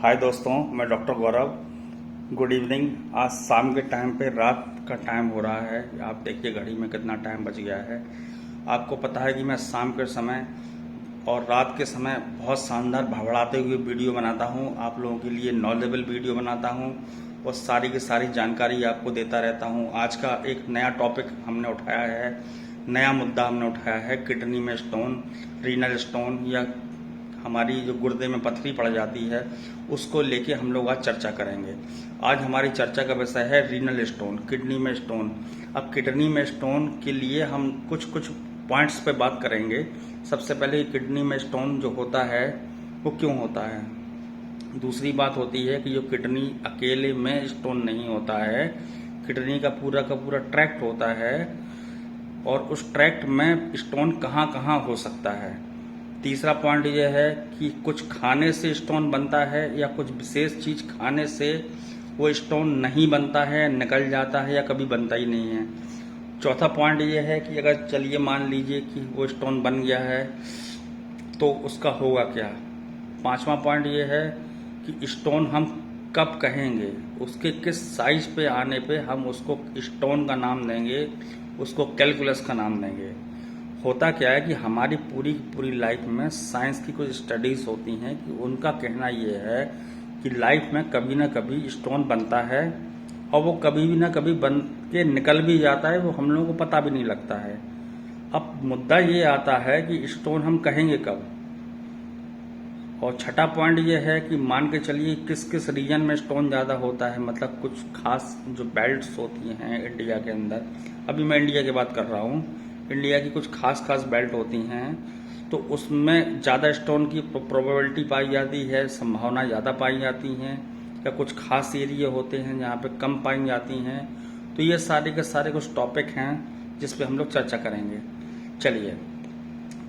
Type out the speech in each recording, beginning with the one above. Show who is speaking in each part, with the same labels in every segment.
Speaker 1: हाय दोस्तों, मैं डॉक्टर गौरव। Good evening. आज शाम के टाइम पे रात का टाइम हो रहा है। आप देखिए घड़ी में कितना टाइम बच गया है। आपको पता है कि मैं शाम के समय और रात के समय बहुत शानदार भड़बड़ाते हुए वीडियो बनाता हूँ। आप लोगों के लिए नॉलेजेबल वीडियो बनाता हूँ और सारी की सारी जानकारी आपको देता रहता हूँ। आज का एक नया टॉपिक हमने उठाया है, नया मुद्दा हमने उठाया है, किडनी में स्टोन, रीनल स्टोन या हमारी जो गुर्दे में पथरी पड़ जाती है, उसको लेके हम लोग आज चर्चा करेंगे। आज हमारी चर्चा का विषय है रीनल स्टोन, किडनी में स्टोन। अब किडनी में स्टोन के लिए हम कुछ कुछ पॉइंट्स पे बात करेंगे। सबसे पहले किडनी में स्टोन जो होता है वो क्यों होता है। दूसरी बात होती है कि जो किडनी अकेले में स्टोन नहीं होता है, किडनी का पूरा ट्रैक्ट होता है और उस ट्रैक्ट में स्टोन कहाँ कहाँ हो सकता है। तीसरा पॉइंट यह है कि कुछ खाने से स्टोन बनता है या कुछ विशेष चीज खाने से वो स्टोन नहीं बनता है, निकल जाता है या कभी बनता ही नहीं है। चौथा पॉइंट यह है कि अगर चलिए मान लीजिए कि वो स्टोन बन गया है तो उसका होगा क्या। पांचवा पॉइंट यह है कि स्टोन हम कब कहेंगे, उसके किस साइज पे आने पे हम उसको स्टोन का नाम देंगे, उसको कैलकुलस का नाम देंगे। होता क्या है कि हमारी पूरी लाइफ में साइंस की कुछ स्टडीज होती हैं कि उनका कहना यह है कि लाइफ में कभी ना कभी स्टोन बनता है और वो कभी भी ना कभी बन के निकल भी जाता है, वो हम लोगों को पता भी नहीं लगता है। अब मुद्दा ये आता है कि स्टोन हम कहेंगे कब। और छठा पॉइंट ये है कि मान के चलिए किस किस रीजन में स्टोन ज़्यादा होता है, मतलब कुछ खास जो बेल्ट्स होती हैं इंडिया के अंदर। अभी मैं इंडिया की बात कर रहा हूँ। इंडिया की कुछ खास बेल्ट होती हैं तो उसमें ज़्यादा स्टोन की प्रोबेबिलिटी पाई जाती है, संभावना ज़्यादा पाई जाती हैं। या कुछ खास एरिया होते हैं जहाँ पे कम पाई जाती हैं। तो ये सारे के सारे कुछ टॉपिक हैं जिस पे हम लोग चर्चा करेंगे। चलिए,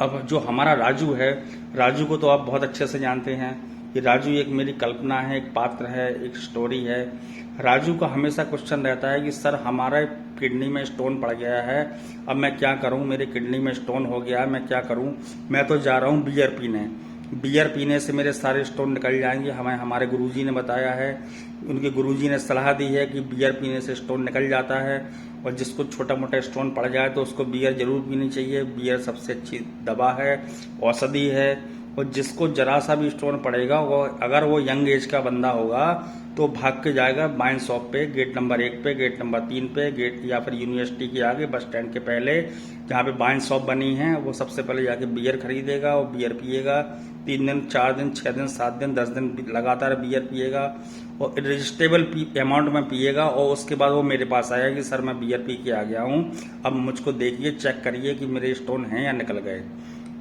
Speaker 1: अब जो हमारा राजू है, राजू को तो आप बहुत अच्छे से जानते हैं कि राजू एक मेरी कल्पना है, एक पात्र है, एक स्टोरी है। राजू का हमेशा क्वेश्चन रहता है कि सर हमारा किडनी में स्टोन पड़ गया है, अब मैं क्या करूं, मेरे किडनी में स्टोन हो गया है, मैं क्या करूं। मैं तो जा रहा हूं बियर पीने, बियर पीने से मेरे सारे स्टोन निकल जाएंगे। हमें हमारे गुरुजी ने बताया है, उनके गुरुजी ने सलाह दी है कि बियर पीने से स्टोन निकल जाता है और जिसको छोटा मोटा स्टोन पड़ जाए तो उसको बियर जरूर पीनी चाहिए। बियर सबसे अच्छी दवा है, औषधि है। और जिसको जरा सा भी स्टोन पड़ेगा, वो अगर वो यंग एज का बंदा होगा तो भाग के जाएगा वाइन शॉप पे, गेट नंबर 1 पे, गेट नंबर 3 पे, गेट या फिर यूनिवर्सिटी के आगे बस स्टैंड के पहले जहाँ पे वाइन शॉप बनी है, वो सबसे पहले जाके बियर खरीदेगा और बियर पिएगा। 3 दिन, 4 दिन, 6 दिन, 7 दिन, 10 दिन लगातार बियर पिएगा और इररेजिस्टेबल अमाउंट में पिएगा। और उसके बाद वो मेरे पास आया कि सर मैं बियर पी के आ गया हूँ, अब मुझको देखिए, चेक करिए कि मेरे स्टोन हैं या निकल गए।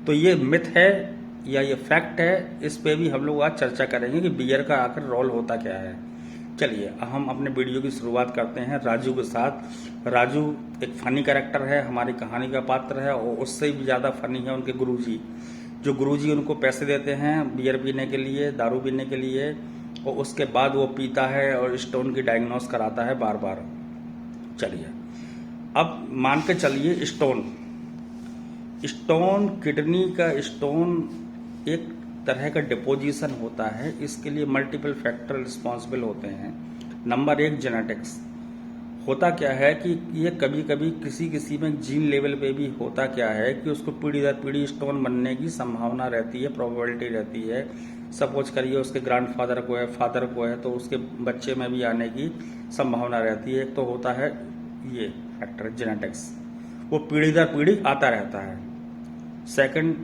Speaker 1: तो ये मिथ है या ये फैक्ट है, इस पे भी हम लोग आज चर्चा करेंगे कि बियर का आखिर रोल होता क्या है। चलिए हम अपने वीडियो की शुरुआत करते हैं राजू के साथ। राजू एक फनी कैरेक्टर है, हमारी कहानी का पात्र है और उससे भी ज़्यादा फनी है उनके गुरुजी। जो गुरुजी उनको पैसे देते हैं बियर पीने के लिए, दारू पीने के लिए, और उसके बाद वो पीता है और स्टोन की डायग्नोस कराता है बार बार। चलिए, अब मान के चलिए स्टोन किडनी का स्टोन एक तरह का डिपोजिशन होता है। इसके लिए मल्टीपल फैक्टर रिस्पॉन्सिबल होते हैं। Number 1, genetics. होता क्या है कि ये कभी कभी किसी में जीन लेवल पे भी होता क्या है कि उसको पीढ़ी दर पीढ़ी स्टोन बनने की संभावना रहती है, प्रोबेबिलिटी रहती है। सपोज करिए उसके ग्रैंडफादर को है, फादर को है, तो उसके बच्चे में भी आने की संभावना रहती है। एक तो होता है ये फैक्टर जेनेटिक्स, वो पीढ़ी दर पीढ़ी आता रहता है। सेकंड,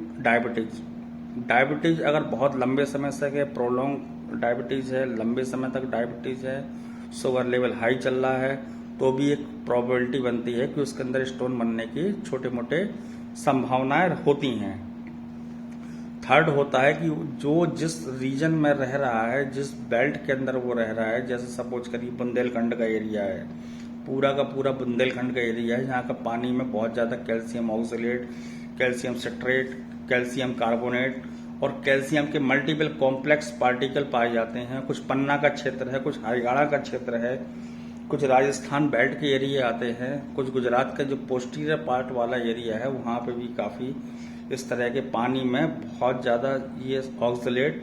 Speaker 1: डायबिटीज अगर बहुत लंबे समय से है, प्रोलॉन्ग डायबिटीज है, लंबे समय तक डायबिटीज है, शुगर लेवल हाई चल रहा है, तो भी एक प्रोबेबिलिटी बनती है कि उसके अंदर स्टोन बनने की छोटे मोटे संभावनाएं होती हैं। थर्ड होता है कि जो जिस रीजन में रह रहा है, जिस बेल्ट के अंदर वो रह रहा है, जैसे सपोज करिए बुंदेलखंड का एरिया है, पूरा का पूरा बुंदेलखंड का एरिया है, जहाँ का पानी में बहुत ज़्यादा calcium oxalate, calcium citrate, calcium carbonate और कैल्शियम के मल्टीपल कॉम्प्लेक्स पार्टिकल पाए जाते हैं। कुछ पन्ना का क्षेत्र है, कुछ हरियाणा का क्षेत्र है, कुछ राजस्थान बेल्ट के एरिया आते हैं, कुछ गुजरात का जो पोस्टीरियर पार्ट वाला एरिया है वहाँ पे भी काफ़ी इस तरह के पानी में बहुत ज़्यादा ये ऑक्सलेट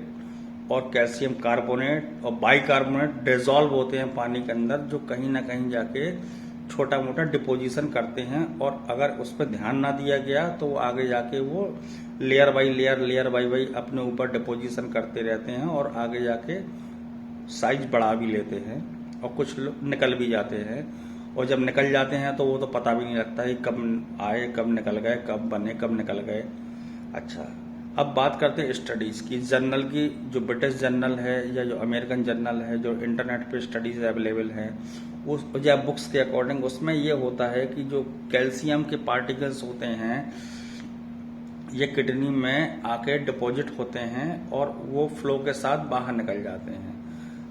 Speaker 1: और कैल्शियम कार्बोनेट और बाइकार्बोनेट डिजॉल्व होते हैं पानी के अंदर, जो कहीं ना कहीं जाके छोटा मोटा डिपोजिशन करते हैं। और अगर उस पर ध्यान ना दिया गया तो आगे जाके वो लेयर बाई लेयर अपने ऊपर डिपोजिशन करते रहते हैं और आगे जाके साइज बढ़ा भी लेते हैं और कुछ निकल भी जाते हैं। और जब निकल जाते हैं तो वो तो पता भी नहीं लगता है कब आए, कब निकल गए, कब बने, कब निकल गए। अच्छा, अब बात करते हैं स्टडीज़ की। जर्नल की, जो ब्रिटिश जर्नल है या जो अमेरिकन जर्नल है, जो इंटरनेट पे स्टडीज़ अवेलेबल हैं, उस या बुक्स के अकॉर्डिंग उसमें ये होता है कि जो कैल्शियम के पार्टिकल्स होते हैं ये किडनी में आके डिपॉजिट होते हैं और वो फ्लो के साथ बाहर निकल जाते हैं।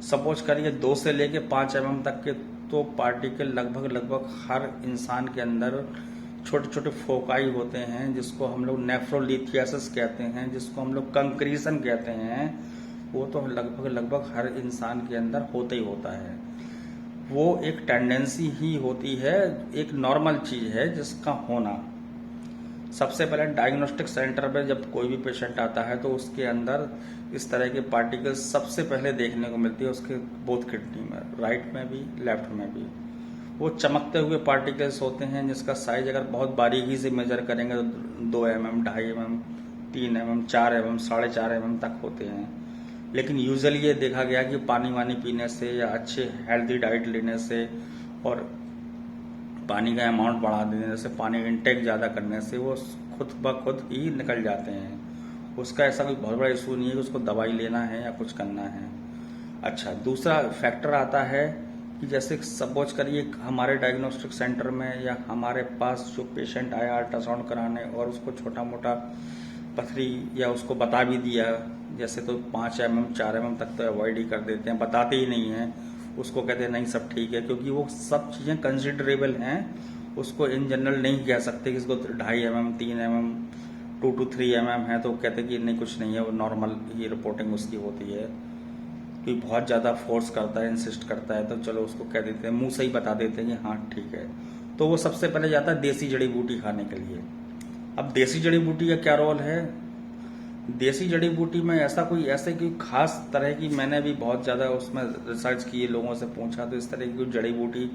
Speaker 1: सपोज करिए 2 से लेके 5 mm तक के तो पार्टिकल लगभग हर इंसान के अंदर छोटे छोटे फोकाई होते हैं, जिसको हम लोग नेफ्रोलिथियासिस कहते हैं, जिसको हम लोग कंक्रीशन कहते हैं। वो तो लगभग हर इंसान के अंदर होता ही होता है। वो एक टेंडेंसी ही होती है, एक नॉर्मल चीज है जिसका होना। सबसे पहले डायग्नोस्टिक सेंटर पे जब कोई भी पेशेंट आता है तो उसके अंदर इस तरह के पार्टिकल्स सबसे पहले देखने को मिलती है, उसके बोथ किडनी में, राइट में भी लेफ्ट में भी। वो चमकते हुए पार्टिकल्स होते हैं जिसका साइज अगर बहुत बारीकी से मेजर करेंगे तो 2 mm, 2.5 mm, 3 mm, 4 mm, 4.5 mm तक होते हैं। लेकिन यूजुअली ये देखा गया कि पानी वानी पीने से या अच्छे हेल्दी डाइट लेने से और पानी का अमाउंट बढ़ा देने से, पानी इंटेक ज़्यादा करने से वो खुद ब खुद ही निकल जाते हैं। उसका ऐसा कोई बहुत बड़ा इशू नहीं है कि उसको दवाई लेना है या कुछ करना है। अच्छा, दूसरा फैक्टर आता है कि जैसे सपोज करिए हमारे डायग्नोस्टिक सेंटर में या हमारे पास जो पेशेंट आया अल्ट्रासाउंड कराने और उसको छोटा मोटा पथरी या उसको बता भी दिया, जैसे तो 5 mm, 4 mm तक तो अवॉइड ही कर देते हैं, बताते ही नहीं हैं। उसको कहते हैं नहीं सब ठीक है, क्योंकि वो सब चीज़ें कंसिडरेबल हैं। उसको इन जनरल नहीं कह सकते कि इसको 2.5 mm, 3 mm, 2 to 3 mm है तो कहते कि नहीं कुछ नहीं है, वो नॉर्मल ये रिपोर्टिंग उसकी होती है। कोई बहुत ज़्यादा फोर्स करता है, इंसिस्ट करता है तो चलो उसको कह देते हैं, मुंह से ही बता देते हैं कि हाँ ठीक है। तो वो सबसे पहले जाता है देसी जड़ी बूटी खाने के लिए। अब देसी जड़ी बूटी का क्या रोल है? देसी जड़ी बूटी में ऐसे कोई खास तरह की, मैंने भी बहुत ज़्यादा उसमें रिसर्च की, लोगों से पूछा, तो इस तरह की कोई जड़ी बूटी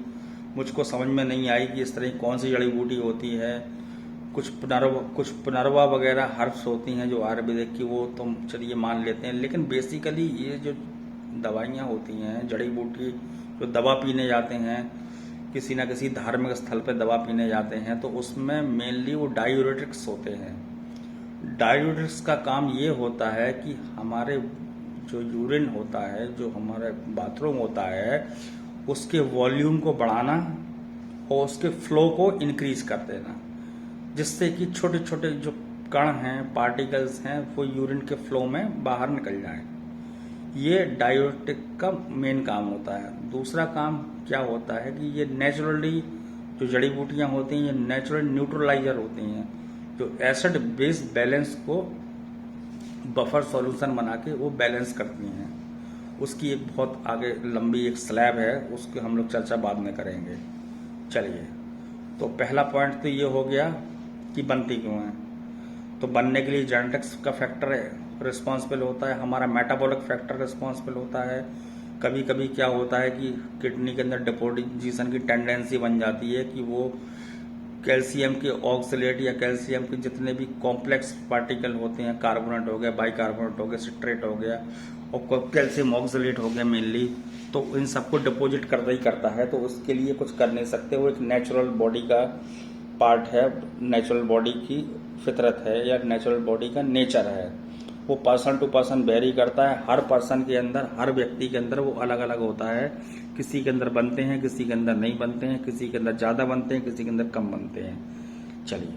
Speaker 1: मुझको समझ में नहीं आई कि इस तरह की कौन सी जड़ी बूटी होती है। कुछ पुनर्वा वगैरह हर्ब्स होती हैं जो आयुर्वेदिक की, वो तो चलिए मान लेते हैं। लेकिन बेसिकली ये जो दवाइयाँ होती हैं, जड़ी बूटी जो दवा पीने जाते हैं, किसी न किसी धार्मिक स्थल पर दवा पीने जाते हैं, तो उसमें मेनली वो डायूरेटिक्स होते हैं। डायूरेटिक्स का काम ये होता है कि हमारे जो यूरिन होता है, जो हमारे बाथरूम होता है, उसके वॉल्यूम को बढ़ाना और उसके फ्लो को इंक्रीज कर देना, जिससे कि छोटे छोटे जो कण हैं, पार्टिकल्स हैं, वो यूरिन के फ्लो में बाहर निकल जाएं। ये डायूरेटिक का मेन काम होता है। दूसरा काम क्या होता है कि ये नेचुरली जो जड़ी बूटियां होती हैं, ये नेचुरल न्यूट्रलाइजर होती हैं, जो एसिड बेस बैलेंस को बफर सॉल्यूशन बना के वो बैलेंस करती हैं। उसकी एक बहुत आगे लंबी एक स्लैब है, उसकी हम लोग चर्चा बाद में करेंगे। चलिए, तो पहला पॉइंट तो ये हो गया कि बनती क्यों है। तो बनने के लिए जेनेटिक्स का फैक्टर रिस्पॉन्सिबल होता है, हमारा मेटाबॉलिक फैक्टर रिस्पॉन्सिबल होता है। कभी कभी क्या होता है कि किडनी के अंदर डिपोजिशन की टेंडेंसी बन जाती है कि वो कैल्शियम के ऑक्सलेट या कैल्शियम के जितने भी कॉम्प्लेक्स पार्टिकल होते हैं, कार्बोनेट हो गया, बाइकार्बोनेट हो गया, सिट्रेट हो गया और कैल्शियम ऑक्सलेट हो गया मेनली, तो इन सबको डिपोजिट करता ही करता है। तो उसके लिए कुछ कर नहीं सकते, वो एक नेचुरल बॉडी का पार्ट है, नेचुरल बॉडी की फितरत है या नेचुरल बॉडी का नेचर है। वो पर्सन टू पर्सन वेरी करता है, हर पर्सन के अंदर, हर व्यक्ति के अंदर वो अलग अलग होता है। किसी के अंदर बनते हैं, किसी के अंदर नहीं बनते हैं, किसी के अंदर ज़्यादा बनते हैं, किसी के अंदर कम बनते हैं। चलिए,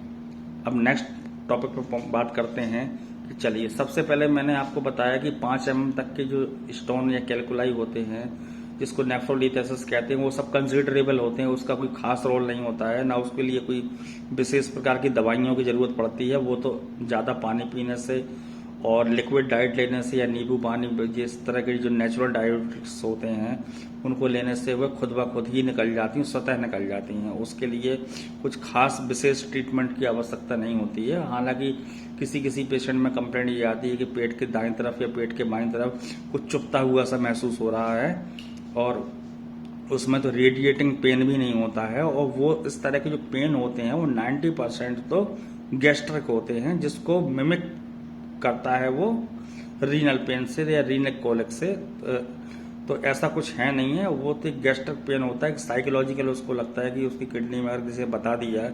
Speaker 1: अब नेक्स्ट टॉपिक पर बात करते हैं कि चलिए, सबसे पहले मैंने आपको बताया कि 5 mm तक के जो स्टोन या कैलकुलाई होते हैं, जिसको नेफ्रोलिथियासिस कहते हैं, वो सब कंसिडरेबल होते हैं। उसका कोई खास रोल नहीं होता है, ना उसके लिए कोई विशेष प्रकार की दवाइयों की ज़रूरत पड़ती है। वो तो ज़्यादा पानी पीने से और लिक्विड डाइट लेने से या नींबू पानी, जिस तरह के जो नेचुरल डाइट्स होते हैं उनको लेने से वह खुद ब खुद ही निकल जाती हैं, स्वतः निकल जाती हैं। उसके लिए कुछ खास विशेष ट्रीटमेंट की आवश्यकता नहीं होती है। हालांकि किसी किसी पेशेंट में कंप्लेंट ये आती है कि पेट के दाईं तरफ या पेट के बाईं तरफ कुछ चुभता हुआ सा महसूस हो रहा है, और उसमें तो रेडिएटिंग पेन भी नहीं होता है। और वो इस तरह के जो पेन होते हैं वो 90% तो गैस्ट्रिक होते हैं, जिसको मिमिक करता है वो रीनल पेन से या रीनल कोलिक से। तो ऐसा कुछ है नहीं है, वो तो गैस्ट्रिक पेन होता है। साइकोलॉजिकल उसको लगता है कि उसकी किडनी में अगर जैसे बता दिया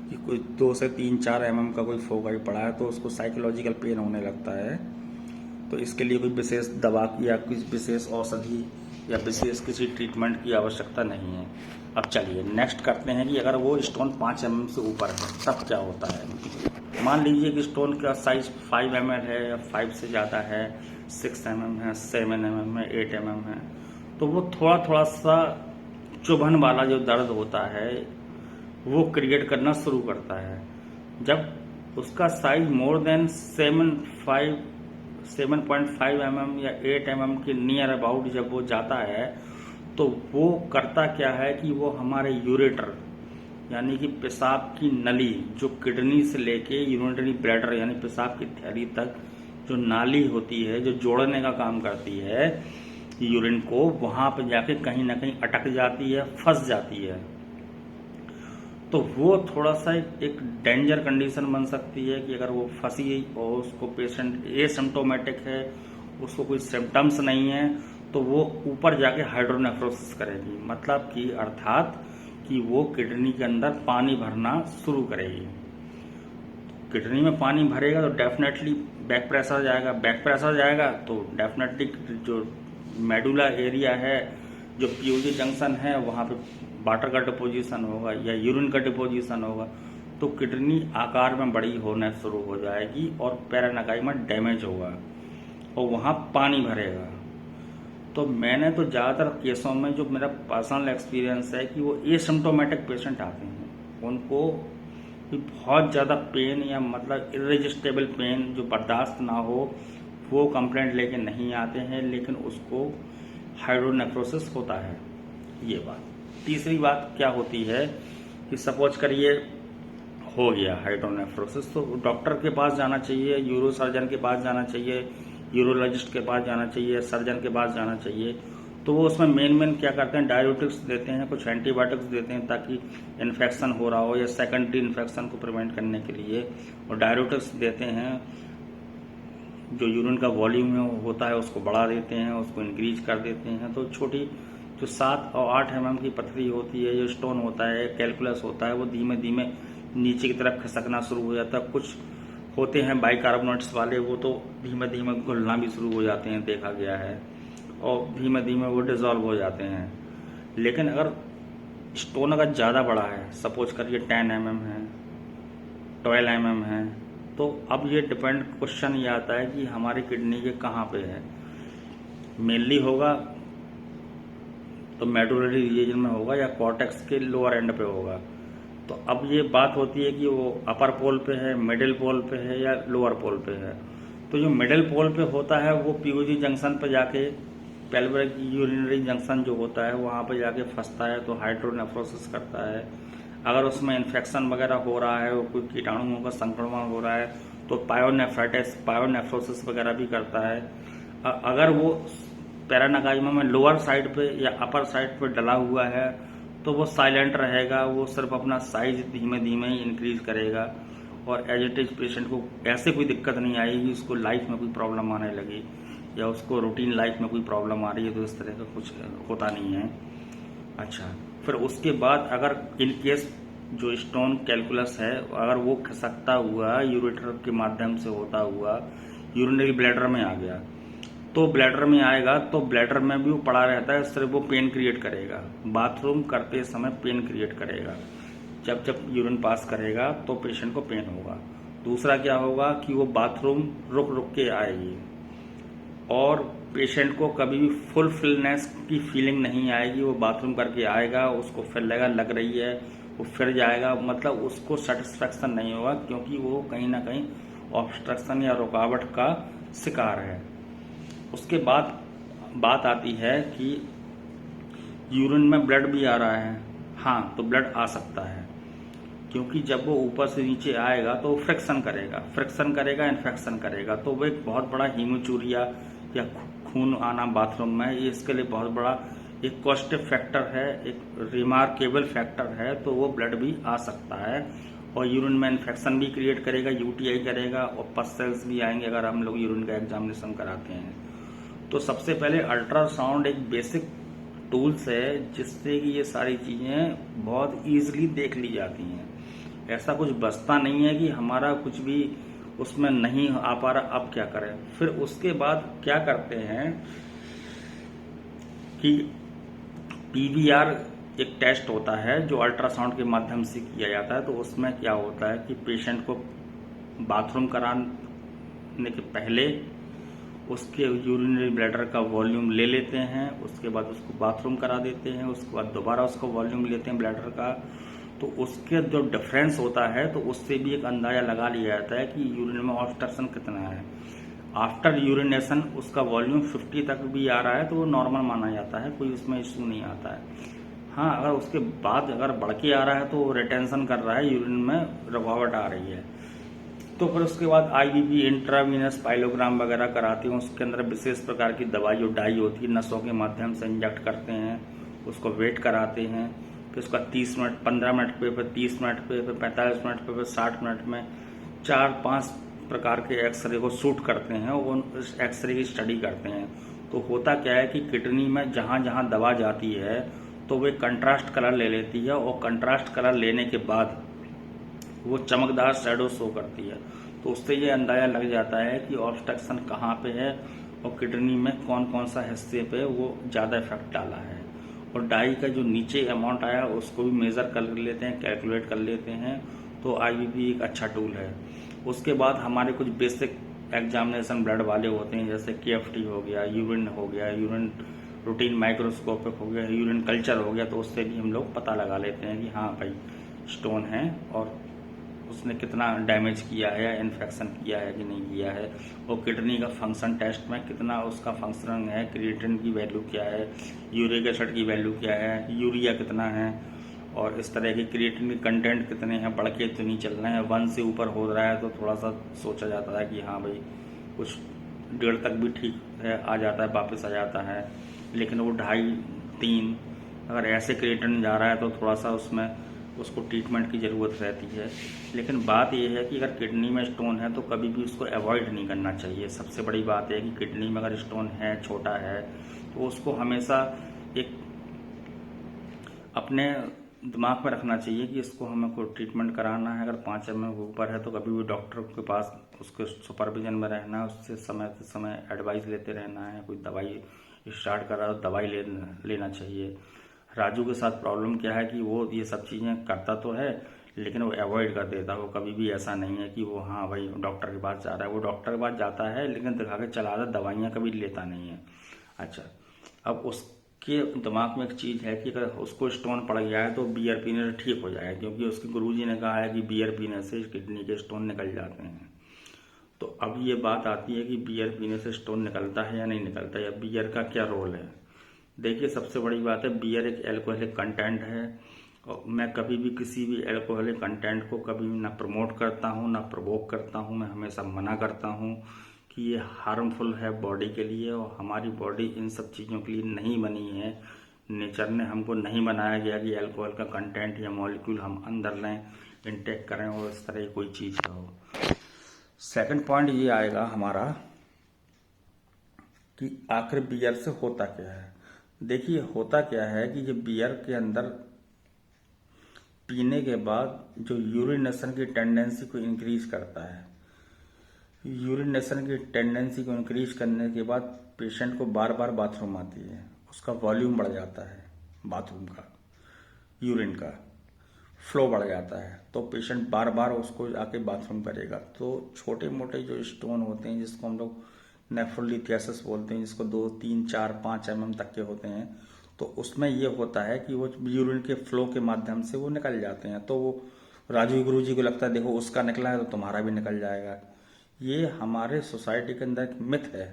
Speaker 1: कि कोई 2 से 3-4 mm का कोई फोकाई पड़ा है तो उसको साइकोलॉजिकल पेन होने लगता है। तो इसके लिए कोई विशेष दवा या कुछ विशेष औषधि या विशेष किसी ट्रीटमेंट की आवश्यकता नहीं है। अब चलिए नेक्स्ट करते हैं कि अगर वो स्टोन 5 mm से ऊपर है तब क्या होता है। मान लीजिए कि स्टोन का साइज 5 mm है या 5 से ज़्यादा है, 6 mm है, 7 mm है, 8 mm है, तो वो थोड़ा थोड़ा सा चुभन वाला जो दर्द होता है वो क्रिएट करना शुरू करता है। जब उसका साइज मोर देन 7.5 mm या 8 mm के नियर अबाउट जब वो जाता है तो वो करता क्या है कि वो हमारे यूरेटर यानी कि पेशाब की नली, जो किडनी से लेके यूरिनरी ब्लैडर यानी पेशाब की थैली तक जो नाली होती है, जो जोड़ने का काम करती है यूरिन को, वहां पे जाके कहीं ना कहीं अटक जाती है, फंस जाती है। तो वो थोड़ा सा एक डेंजर कंडीशन बन सकती है कि अगर वो फंसी और उसको पेशेंट एसिम्प्टोमेटिक है, उसको कोई सिम्टम्स नहीं है, तो वो ऊपर जाके हाइड्रोनेफ्रोसिस करेगी। मतलब कि अर्थात कि वो किडनी के अंदर पानी भरना शुरू करेगी। किडनी में पानी भरेगा तो डेफिनेटली बैक प्रेशर जाएगा, बैक प्रेशर जाएगा तो डेफिनेटली जो मेडुला एरिया है, जो पीओजी जंक्शन है, वहाँ पे वाटर का डिपोजिशन होगा या यूरिन का डिपोजिशन होगा, तो किडनी आकार में बड़ी होने शुरू हो जाएगी और पैरानाकाइमा डैमेज होगा और वहाँ पानी भरेगा। तो मैंने तो ज़्यादातर केसों में जो मेरा पर्सनल एक्सपीरियंस है कि वो एसिम्प्टोमेटिक पेशेंट आते हैं, उनको बहुत ज़्यादा पेन या मतलब इररेजिस्टेबल पेन जो बर्दाश्त ना हो वो कंप्लेंट लेके नहीं आते हैं, लेकिन उसको हाइड्रोनेफ्रोसिस होता है। ये बात। तीसरी बात क्या होती है कि सपोज करिए हो गया हाइड्रोनेफ्रोसिस, तो डॉक्टर के पास जाना चाहिए, यूरो सर्जन के पास जाना चाहिए, यूरोलॉजिस्ट के पास जाना चाहिए, सर्जन के पास जाना चाहिए। तो वो उसमें मेन क्या करते हैं, डायरेटिक्स देते हैं, कुछ एंटीबायोटिक्स देते हैं ताकि इन्फेक्शन हो रहा हो या सेकेंडरी इन्फेक्शन को प्रिवेंट करने के लिए, और डायरेटिक्स देते हैं जो यूरिन का वॉल्यूम होता है उसको बढ़ा देते हैं, उसको इंक्रीज कर देते हैं। तो छोटी जो 7 और 8 mm की पथरी होती है, जो स्टोन होता है, कैलकुलस होता है, वो धीमे धीमे नीचे की तरफ खसकना शुरू हो जाता है। कुछ होते हैं बाइकार्बोनेट्स वाले, वो तो धीमे धीमे घुलना भी शुरू हो जाते हैं, देखा गया है, और धीमे धीमे वो डिजॉल्व हो जाते हैं। लेकिन अगर स्टोन अगर ज़्यादा बड़ा है, सपोज करिए 10 mm है, 12 mm है, तो अब ये डिपेंड क्वेश्चन ये आता है कि हमारी किडनी के कहाँ पे है। मेनली होगा तो मेडुलरी रीजन में होगा या कॉर्टेक्स के लोअर एंड पे होगा। तो अब ये बात होती है कि वो अपर पोल पे है, मिडिल पोल पे है या लोअर पोल पे है। तो जो मिडिल पोल पे होता है वो पीओजी जंक्शन पे जाके, पेल्विक यूरिनरी जंक्शन जो होता है वहाँ पे जाके फंसता है, तो हाइड्रोनेफ्रोसिस करता है। अगर उसमें इन्फेक्शन वगैरह हो रहा है, कोई कीटाणुओं का संक्रमण हो रहा है, तो पायोनेफ्रोसिस वगैरह भी करता है। अगर वो पैरानाकाइमा में लोअर साइड पे या अपर साइड पे डला हुआ है तो वो साइलेंट रहेगा, वो सिर्फ अपना साइज धीमे धीमे ही इंक्रीज करेगा, और एज इट इज पेशेंट को ऐसे कोई दिक्कत नहीं आएगी, उसको लाइफ में कोई प्रॉब्लम आने लगी या उसको रूटीन लाइफ में कोई प्रॉब्लम आ रही है, तो इस तरह का कुछ होता नहीं है। अच्छा, फिर उसके बाद अगर इन केस जो स्टोन कैलकुलस है अगर वो खसकता हुआ यूरेटर के माध्यम से होता हुआ यूरिनरी ब्लैडर में आ गया, तो ब्लैडर में आएगा तो ब्लैडर में भी वो पड़ा रहता है, सिर्फ वो पेन क्रिएट करेगा, बाथरूम करते समय पेन क्रिएट करेगा। जब जब यूरिन पास करेगा तो पेशेंट को पेन होगा। दूसरा क्या होगा कि वो बाथरूम रुक रुक के आएगी और पेशेंट को कभी भी फुलफिलनेस की फीलिंग नहीं आएगी। वो बाथरूम करके आएगा, उसको फिर लग रही है, वो फिर जाएगा, मतलब उसको सेटिस्फेक्शन नहीं होगा, क्योंकि वो कहीं ना कहीं ऑब्स्ट्रक्शन या रुकावट का शिकार है। उसके बाद बात आती है कि यूरिन में ब्लड भी आ रहा है। हाँ, तो ब्लड आ सकता है, क्योंकि जब वो ऊपर से नीचे आएगा तो फ्रिक्शन करेगा, इन्फेक्शन करेगा, तो वो एक बहुत बड़ा हीमोचूरिया या खून आना बाथरूम में, ये इसके लिए बहुत बड़ा एक पॉजिटिव फैक्टर है, एक रिमार्केबल फैक्टर है। तो वो ब्लड भी आ सकता है और यूरिन में इन्फेक्शन भी क्रिएट करेगा, यूटीआई करेगा और पस सेल्स भी आएंगे अगर हम लोग यूरिन का एग्जामिनेशन कराते हैं। तो सबसे पहले अल्ट्रासाउंड एक बेसिक टूल्स है जिससे कि ये सारी चीज़ें बहुत ईजिली देख ली जाती हैं। ऐसा कुछ बचता नहीं है कि हमारा कुछ भी उसमें नहीं आ पा रहा, अब क्या करें। फिर उसके बाद क्या करते हैं कि पीवीआर एक टेस्ट होता है जो अल्ट्रासाउंड के माध्यम से किया जाता है। तो उसमें क्या होता है कि पेशेंट को बाथरूम कराने के पहले उसके यूरिनरी ब्लैडर का वॉल्यूम ले लेते हैं, उसके बाद उसको बाथरूम करा देते हैं, उसके बाद दोबारा उसका वॉल्यूम लेते हैं ब्लैडर का। तो उसके जो डिफरेंस होता है तो उससे भी एक अंदाजा लगा लिया जाता है कि यूरिन में ऑब्स्ट्रक्शन कितना है। आफ्टर यूरिनेशन उसका वॉल्यूम 50 तक भी आ रहा है तो वो नॉर्मल माना जाता है, कोई उसमें इश्यू नहीं आता है। हाँ, अगर उसके बाद अगर बढ़ के आ रहा है तो रिटेंशन कर रहा है, यूरिन में रुकावट आ रही है, तो फिर उसके बाद आईवीपी इंट्रावीनस पाइलोग्राम वगैरह कराते हैं। उसके अंदर विशेष प्रकार की दवाई जो डाई होती है नसों के माध्यम से इंजेक्ट करते हैं, उसको वेट कराते हैं। फिर उसका 30 मिनट, 15 मिनट पे, फिर 30 मिनट पे, फिर 45 मिनट पे, फिर 60 मिनट में 4-5 प्रकार के एक्सरे को शूट करते हैं और उस एक्सरे की स्टडी करते हैं। तो होता क्या है कि किडनी में जहाँ जहाँ दवा जाती है तो वे कंट्रास्ट कलर ले लेती है और कंट्रास्ट कलर लेने के बाद वो चमकदार शैडो शो करती है। तो उससे ये अंदाजा लग जाता है कि ऑब्स्ट्रक्शन कहाँ पे है और किडनी में कौन कौन सा हिस्से पे वो ज़्यादा इफेक्ट डाला है। और डाई का जो नीचे अमाउंट आया उसको भी मेज़र कर लेते हैं, कैलकुलेट कर लेते हैं। तो आईवीपी एक अच्छा टूल है। उसके बाद हमारे कुछ बेसिक एग्जामिनेशन ब्लड वाले होते हैं, जैसे केएफटी हो गया, यूरिन हो गया, यूरिन रूटीन माइक्रोस्कोपिक हो गया, यूरिन कल्चर हो गया। तो उससे भी हम लोग पता लगा लेते हैं कि हाँ भाई स्टोन है और उसने कितना डैमेज किया है या इन्फेक्शन किया है कि नहीं किया है। और किडनी का फंक्शन टेस्ट में कितना उसका फंक्शन है, क्रिएटिन की वैल्यू क्या है, यूरिक एसिड की वैल्यू क्या है, यूरिया कितना है, और इस तरह के क्रिएटिन के कंटेंट कितने हैं, बढ़ के तो नहीं चल रहे हैं। 1 से ऊपर हो रहा है तो थोड़ा सा सोचा जाता है कि हाँ भाई कुछ 1.5 तक भी ठीक है, आ जाता है, वापस आ जाता है। लेकिन वो 2.5-3 अगर ऐसे क्रिएटिन जा रहा है तो थोड़ा सा उसमें उसको ट्रीटमेंट की ज़रूरत रहती है। लेकिन बात यह है कि अगर किडनी में स्टोन है तो कभी भी उसको अवॉइड नहीं करना चाहिए। सबसे बड़ी बात है कि किडनी में अगर स्टोन है, छोटा है, तो उसको हमेशा एक अपने दिमाग में रखना चाहिए कि इसको हमें कोई ट्रीटमेंट कराना है। अगर 5 mm ऊपर है तो कभी भी डॉक्टर के पास उसके सुपरविजन में रहना है, उससे समय से समय एडवाइस लेते रहना है। कोई दवाई स्टार्ट कर रहा है तो दवाई लेना चाहिए। राजू के साथ प्रॉब्लम क्या है कि वो ये सब चीज़ें करता तो है लेकिन वो अवॉइड कर देता है। वो कभी भी ऐसा नहीं है कि वो हाँ भाई डॉक्टर के पास जा रहा है, वो डॉक्टर के पास जाता है लेकिन दिखा के चला रहा है, दवाइयाँ कभी लेता नहीं है। अच्छा, अब उसके दिमाग में एक चीज़ है कि अगर उसको स्टोन पड़ गया है तो बियर पीने से ठीक हो जाएगा, क्योंकि उसके गुरुजी ने कहा है कि बियर पीने से किडनी के स्टोन निकल जाते हैं। तो अब ये बात आती है कि बियर पीने से स्टोन निकलता है या नहीं निकलता, या बियर का क्या रोल है। देखिए, सबसे बड़ी बात है, बियर एक एल्कोहलिक कंटेंट है और मैं कभी भी किसी भी एल्कोहलिक कंटेंट को कभी भी ना प्रमोट करता हूँ ना प्रोवोक करता हूँ। मैं हमेशा मना करता हूँ कि ये हार्मफुल है बॉडी के लिए और हमारी बॉडी इन सब चीज़ों के लिए नहीं बनी है। नेचर ने हमको नहीं बनाया गया कि अल्कोहल का कंटेंट या मॉलिक्यूल हम अंदर लें, इंटेक करें और इस तरह की कोई चीज़ का हो। सेकंड पॉइंट ये आएगा हमारा कि आखिर बियर से होता क्या है। देखिए, होता क्या है कि ये बियर के अंदर पीने के बाद जो यूरिनेशन की टेंडेंसी को इंक्रीज करता है। यूरिनेशन की टेंडेंसी को इंक्रीज करने के बाद पेशेंट को बार बार बाथरूम आती है, उसका वॉल्यूम बढ़ जाता है, बाथरूम का यूरिन का फ्लो बढ़ जाता है, तो पेशेंट बार बार उसको आके बाथरूम करेगा। तो छोटे मोटे जो स्टोन होते हैं जिसको हम लोग नेफ्रोलिथियासिस बोलते हैं, जिसको 2, 3, 4, 5 mm तक के होते हैं, तो उसमें ये होता है कि वो यूरिन के फ्लो के माध्यम से वो निकल जाते हैं। तो वो राजू गुरु जी को लगता है देखो उसका निकला है तो तुम्हारा भी निकल जाएगा। ये हमारे सोसाइटी के अंदर एक मिथ है,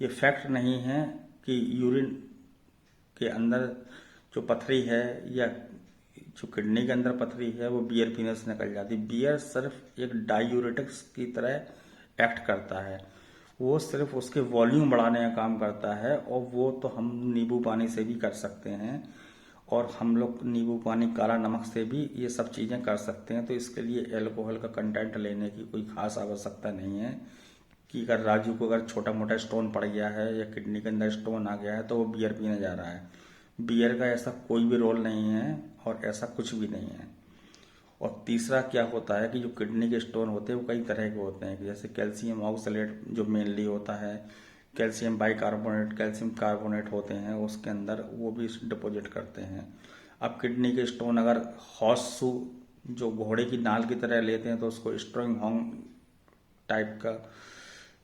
Speaker 1: ये फैक्ट नहीं है कि यूरिन के अंदर जो पथरी है या जो किडनी के अंदर पथरी है वो बियर पीने से निकल जाती। बियर सिर्फ एक डायूरेटिक्स की तरह एक्ट करता है, वो सिर्फ उसके वॉल्यूम बढ़ाने का काम करता है, और वो तो हम नींबू पानी से भी कर सकते हैं, और हम लोग नींबू पानी काला नमक से भी ये सब चीज़ें कर सकते हैं। तो इसके लिए एल्कोहल का कंटेंट लेने की कोई खास आवश्यकता नहीं है कि अगर राजू को अगर छोटा मोटा स्टोन पड़ गया है या किडनी के अंदर स्टोन आ गया है तो वो बियर पीने जा रहा है। बियर का ऐसा कोई भी रोल नहीं है और ऐसा कुछ भी नहीं है। और तीसरा क्या होता है कि जो किडनी के स्टोन होते हैं वो कई तरह के होते हैं, जैसे कैल्शियम ऑक्सलेट जो मेनली होता है, कैल्शियम बाइकार्बोनेट, कैल्शियम कार्बोनेट होते हैं उसके अंदर, वो भी डिपॉजिट करते हैं। अब किडनी के स्टोन अगर हॉर्सशू जो घोड़े की नाल की तरह लेते हैं तो उसको स्ट्रॉन्ग हॉर्न टाइप का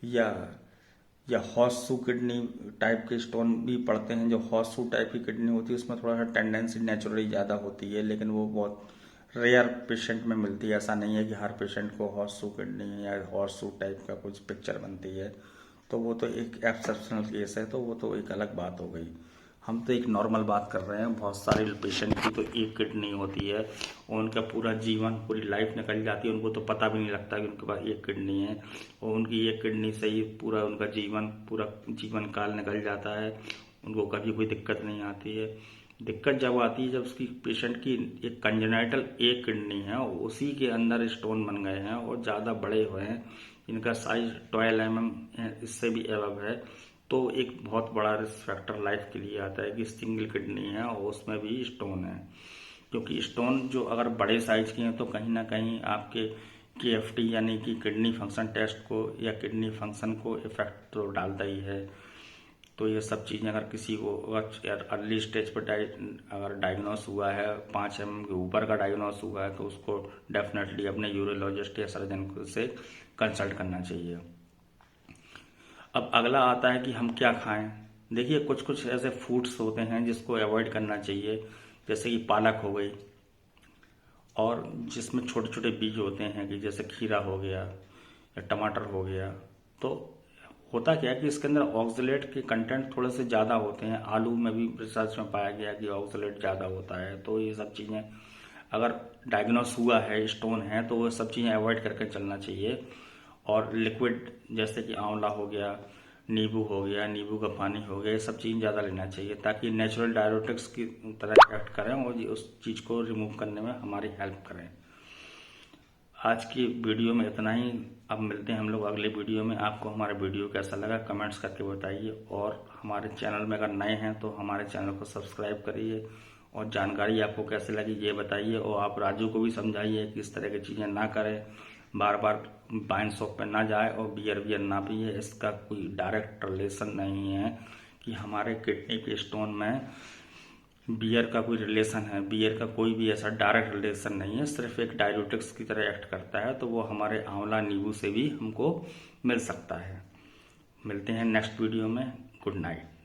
Speaker 1: या हॉर्सशू किडनी टाइप के स्टोन भी पड़ते हैं। जो हॉर्सशू टाइप की किडनी होती है उसमें थोड़ा सा टेंडेंसी नेचुरली ज़्यादा होती है, लेकिन वो बहुत रेयर पेशेंट में मिलती है। ऐसा नहीं है कि हर पेशेंट को हॉर्सशू किडनी या हॉर्सशू टाइप का कुछ पिक्चर बनती है, तो वो तो एक एक्सेप्शनल केस है, तो वो तो एक अलग बात हो गई। हम तो एक नॉर्मल बात कर रहे हैं। बहुत सारे पेशेंट की तो एक किडनी होती है और उनका पूरा जीवन, पूरी लाइफ निकल जाती है, उनको तो पता भी नहीं लगता कि उनके पास एक किडनी है, और उनकी एक किडनी से ही पूरा उनका पूरा जीवन काल निकल जाता है, उनको कभी कोई दिक्कत नहीं आती है। दिक्कत जब आती है जब उसकी पेशेंट की एक कंजेनाइटल एक किडनी है, उसी के अंदर स्टोन बन गए हैं और ज़्यादा बड़े हुए हैं, इनका साइज 12 mm इससे भी एबव है, तो एक बहुत बड़ा रिस्क फैक्टर लाइफ के लिए आता है कि सिंगल किडनी है और उसमें भी स्टोन है। क्योंकि स्टोन जो अगर बड़े साइज के हैं तो कहीं ना कहीं आपके KFT यानी कि किडनी फंक्शन टेस्ट को या किडनी फंक्शन को इफेक्ट तो डालता ही है। तो ये सब चीज़ें अगर किसी को अगर अर्ली स्टेज पर अगर डायग्नोस हुआ है, 5 mm के ऊपर का डायग्नोस हुआ है, तो उसको डेफिनेटली अपने यूरोलॉजिस्ट या सर्जन से कंसल्ट करना चाहिए। अब अगला आता है कि हम क्या खाएं। देखिए, कुछ कुछ ऐसे फूड्स होते हैं जिसको अवॉइड करना चाहिए, जैसे कि पालक हो गई, और जिसमें छोटे छोटे बीज होते हैं कि जैसे खीरा हो गया या टमाटर हो गया। तो होता क्या है कि इसके अंदर ऑक्सलेट के कंटेंट थोड़े से ज़्यादा होते हैं। आलू में भी रिसर्च में पाया गया कि ऑक्सलेट ज़्यादा होता है। तो ये सब चीज़ें अगर डायग्नोस हुआ है, स्टोन है, तो वो सब चीज़ें अवॉइड करके चलना चाहिए। और लिक्विड जैसे कि आंवला हो गया, नींबू हो गया, नींबू का पानी हो गया, ये सब चीज़ ज़्यादा लेना चाहिए ताकि नेचुरल डायरेटिक्स की तरह एक्ट करें और उस चीज़ को रिमूव करने में हमारी हेल्प करें। आज की वीडियो में इतना ही। अब मिलते हैं हम लोग अगले वीडियो में। आपको हमारा वीडियो कैसा लगा कमेंट्स करके बताइए, और हमारे चैनल में अगर नए हैं तो हमारे चैनल को सब्सक्राइब करिए, और जानकारी आपको कैसे लगी ये बताइए, और आप राजू को भी समझाइए कि इस तरह की चीज़ें ना करें, बार बार वाइन शॉप पे ना जाए और बियर ना पिए। इसका कोई डायरेक्ट रिलेशन नहीं है कि हमारे किडनी के स्टोन में बियर का कोई रिलेशन है। बियर का कोई भी ऐसा डायरेक्ट रिलेशन नहीं है, सिर्फ एक डायरेटिक्स की तरह एक्ट करता है। तो वो हमारे आंवला नींबू से भी हमको मिल सकता है। मिलते हैं नेक्स्ट वीडियो में। Good night.